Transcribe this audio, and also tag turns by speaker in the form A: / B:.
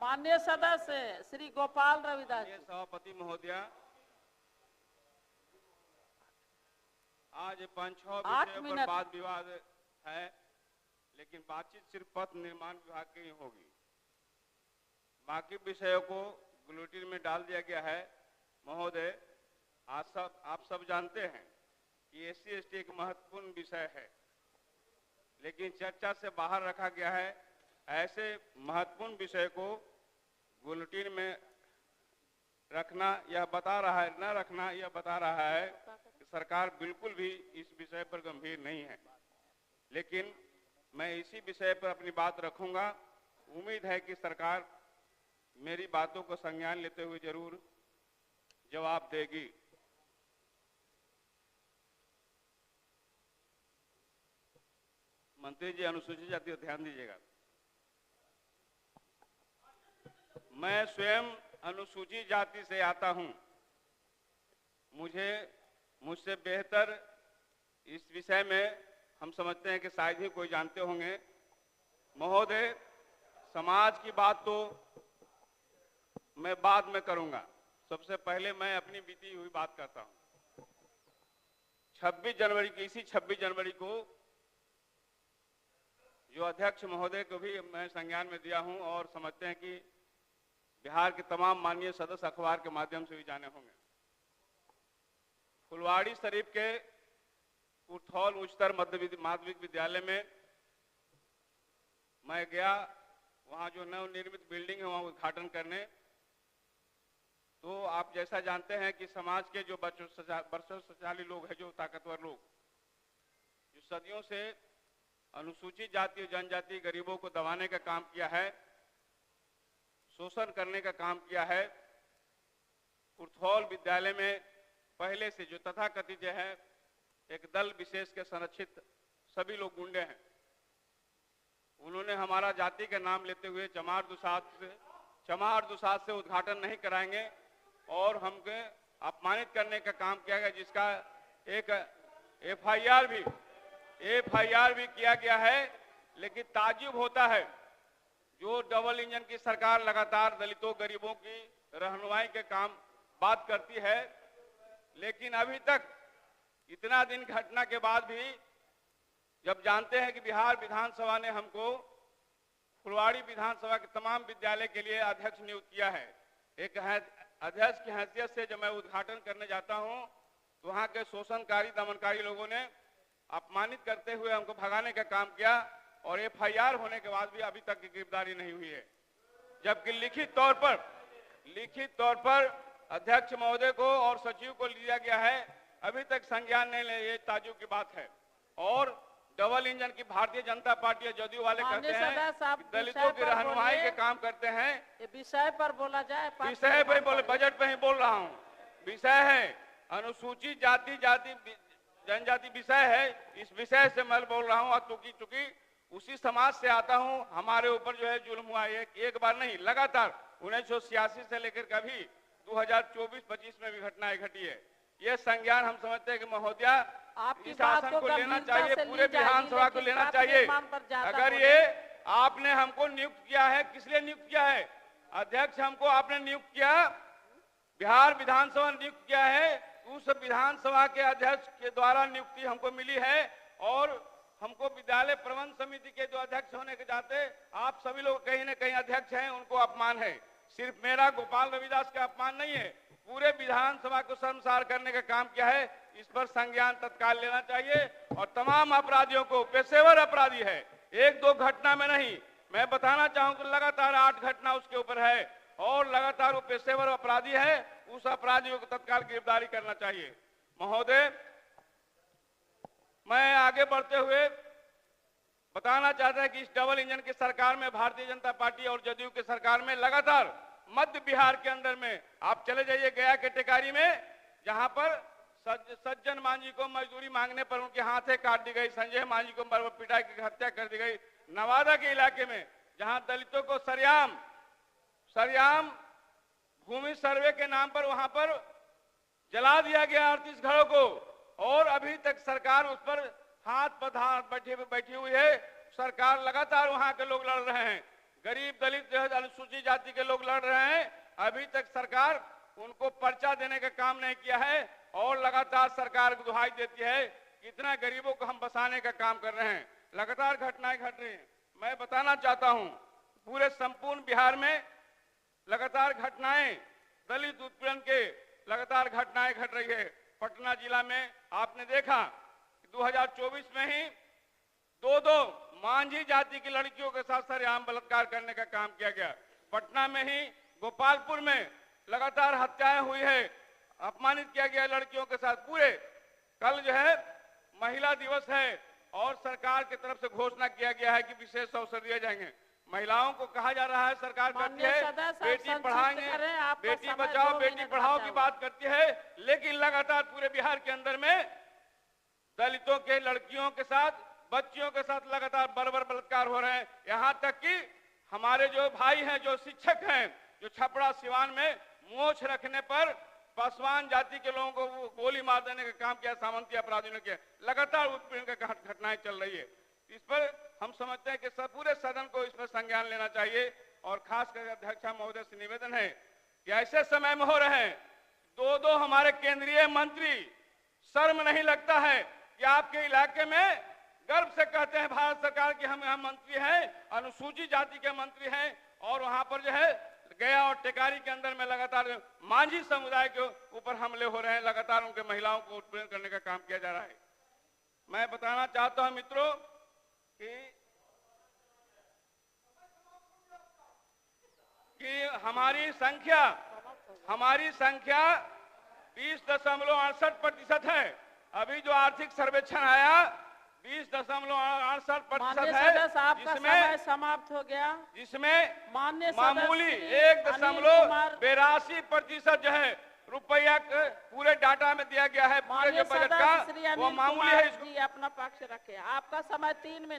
A: माननीय सदस्य श्री गोपाल रविदास जी।
B: सभापति महोदय, आज 5-6 विषयों पर वाद विवाद है, लेकिन बातचीत सिर्फ पथ निर्माण विभाग की ही होगी। बाकी विषयों को बुलेटिन में डाल दिया गया है। महोदय, आप सब जानते हैं कि SC/ST एक महत्वपूर्ण विषय है, लेकिन चर्चा से बाहर रखा गया है। ऐसे महत्वपूर्ण विषय को बुलेटिन में रखना यह बता रहा है, न रखना यह बता रहा है कि सरकार बिल्कुल भी इस विषय पर गंभीर नहीं है। लेकिन मैं इसी विषय पर अपनी बात रखूंगा। उम्मीद है कि सरकार मेरी बातों को संज्ञान लेते हुए जरूर जवाब देगी। मंत्री जी, अनुसूचित जाति पर ध्यान दीजिएगा। मैं स्वयं अनुसूचित जाति से आता हूं। मुझसे बेहतर इस विषय में हम समझते हैं कि शायद ही कोई जानते होंगे। महोदय, समाज की बात तो मैं बाद में करूंगा। सबसे पहले मैं अपनी बीती हुई बात करता हूं। 26 जनवरी की, इसी 26 जनवरी को जो अध्यक्ष महोदय को भी मैं संज्ञान में दिया हूं और समझते हैं कि बिहार के तमाम माननीय सदस्य अखबार के माध्यम से भी जाने होंगे। फुलवाड़ी शरीफ के कुर्थौल उच्चतर माध्यमिक विद्यालय में मैं गया। वहां जो नवनिर्मित बिल्डिंग है वहां उद्घाटन करने। तो आप जैसा जानते हैं कि समाज के जो वर्चस्वशाली लोग हैं, जो ताकतवर लोग, जो सदियों से अनुसूचित जाति और जनजाति गरीबों को दबाने का काम किया है, शोषण करने का काम किया है। कुर्थौल विद्यालय में पहले से जो तथाकथित है एक दल विशेष के संरक्षित सभी लोग गुंडे हैं। उन्होंने हमारा जाति का नाम लेते हुए चमार दुसाद से उद्घाटन नहीं कराएंगे और हमको अपमानित करने का काम किया गया, जिसका एक FIR भी किया गया है। लेकिन ताज्जुब होता है, जो डबल इंजन की सरकार लगातार दलितों गरीबों की रहनुमाई के काम बात करती है, लेकिन अभी तक इतना दिन घटना के बाद भी, जब जानते हैं कि बिहार विधानसभा ने हमको फुलवाड़ी विधानसभा के तमाम विद्यालय के लिए अध्यक्ष नियुक्त किया है, एक अध्यक्ष की हैसियत से जब मैं उद्घाटन करने जाता हूं तो वहां के शोषणकारी दमनकारी लोगों ने अपमानित करते हुए हमको भगाने का काम किया और FIR होने के बाद भी अभी तक की गिरफ्तारी नहीं हुई है। जबकि लिखित तौर पर अध्यक्ष महोदय को और सचिव को लिया गया है, अभी तक संज्ञान नहीं ले। ये ताज्जुब की बात है। और डबल इंजन की भारतीय जनता पार्टी और जदयू वाले करते हैं, दलितों की रहनुमाई के काम करते हैं।
A: ये विषय पर बोला जाए।
B: विषय पर बोले, बजट पे ही बोल रहा हूँ। विषय है अनुसूचित जाति जनजाति विषय है। इस विषय से मैं बोल रहा हूँ और चूंकि उसी समाज से आता हूँ। हमारे ऊपर जो है जुल्म हुआ, एक बार नहीं, लगातार 1986 से लेकर कभी 2024-25 में भी घटनाएं घटी है। ये संज्ञान हम समझते हैं कि महोदया
A: आपकी
B: शासन को लेना चाहिए, पूरे विधानसभा को लेना चाहिए। अगर ये आपने हमको नियुक्त किया है, किस लिए नियुक्त किया है? अध्यक्ष हमको आपने नियुक्त किया, बिहार विधानसभा ने नियुक्त किया है। उस विधानसभा के अध्यक्ष के द्वारा नियुक्ति हमको मिली है और हमको विद्यालय प्रबंध समिति के जो अध्यक्ष होने के जाते, आप सभी लोग कहीं न कहीं अध्यक्ष हैं, उनको अपमान है। सिर्फ मेरा गोपाल रविदास का अपमान नहीं है, पूरे विधानसभा को शर्मसार करने का काम किया है। इस पर संज्ञान तत्काल लेना चाहिए और तमाम अपराधियों को, पेशेवर अपराधी है, 1-2 घटना में नहीं, मैं बताना चाहूंगा लगातार 8 घटना उसके ऊपर है और लगातार वो पेशेवर अपराधी है। उस अपराधियों को तत्काल गिरफ्तारी करना चाहिए। महोदय, मैं आगे बढ़ते हुए बताना चाहता है कि इस डबल इंजन की सरकार में, भारतीय जनता पार्टी और जदयू की सरकार में लगातार मध्य बिहार के अंदर में आप चले जाइए, गया के टेकारी में, जहां पर सज्जन मांझी को मजदूरी मांगने पर उनके हाथें काट दी गई, संजय मांझी को पिटाई की हत्या कर दी गई। नवादा के इलाके में जहां दलितों को सरेआम भूमि सर्वे के नाम पर वहां पर जला दिया गया 38 घरों को, और अभी तक सरकार उस पर हाथ पधार बैठी हुई है। सरकार लगातार वहां के लोग लड़ रहे हैं। गरीब दलित जो है अनुसूचित जाति के लोग लड़ रहे हैं, अभी तक सरकार उनको पर्चा देने का काम नहीं किया है और लगातार सरकार को दुहाई देती है कितना गरीबों को हम बसाने का काम कर रहे हैं। लगातार घटनाएं घट रही हैं। मैं बताना चाहता हूं पूरे संपूर्ण बिहार में लगातार घटनाएं दलित उत्पीड़न के लगातार घटनाएं घट रही है। पटना जिला में आपने देखा कि 2024 में ही दो मांझी जाति की लड़कियों के साथ सरेआम बलात्कार करने का काम किया गया। पटना में ही गोपालपुर में लगातार हत्याएं हुई है, अपमानित किया गया लड़कियों के साथ। पूरे कल जो है महिला दिवस है और सरकार की तरफ से घोषणा किया गया है कि विशेष अवसर दिए जाएंगे। महिलाओं को कहा जा रहा है, सरकार करती है बेटी पढ़ाएंगे, बेटी बचाओ बेटी पढ़ाओ की बात करती है, लेकिन लगातार पूरे बिहार के अंदर में दलितों के लड़कियों के साथ, बच्चियों के साथ लगातार बर्बर बलात्कार हो रहे हैं। यहाँ तक कि हमारे जो भाई हैं, जो शिक्षक हैं, जो छपरा सिवान में मोछ रखने पर पासवान जाति के लोगों को गोली मार देने का काम किया सामंती अपराधियों ने किया। लगातार उत्पीड़न की घटनाएं चल रही है। इस पर हम समझते हैं कि पूरे सदन को इस पर संज्ञान लेना चाहिए और खासकर अध्यक्ष महोदय से निवेदन है कि ऐसे समय में हो रहे हैं दो हमारे केंद्रीय मंत्री, शर्म नहीं लगता है कि आपके इलाके में गर्व से कहते हैं भारत सरकार के हम यहाँ मंत्री हैं, अनुसूचित जाति के मंत्री हैं, और वहां पर जो है गया और टेकारी के अंदर में लगातार मांझी समुदाय के ऊपर हमले हो रहे हैं, लगातार उनके महिलाओं को उत्पीड़न करने का काम किया जा रहा है। मैं बताना चाहता हूं मित्रों कि हमारी संख्या 20.68% है। अभी जो आर्थिक सर्वेक्षण आया 20.68% है,
A: आपका समय समाप्त हो गया,
B: जिसमें
A: माननीय
B: मामूली 1.82% जो है रुपया पूरे डाटा में दिया गया है, पूरे जो बजट का वो मामूली है।
A: अपना पक्ष रखे। आपका समय 3 मिनट।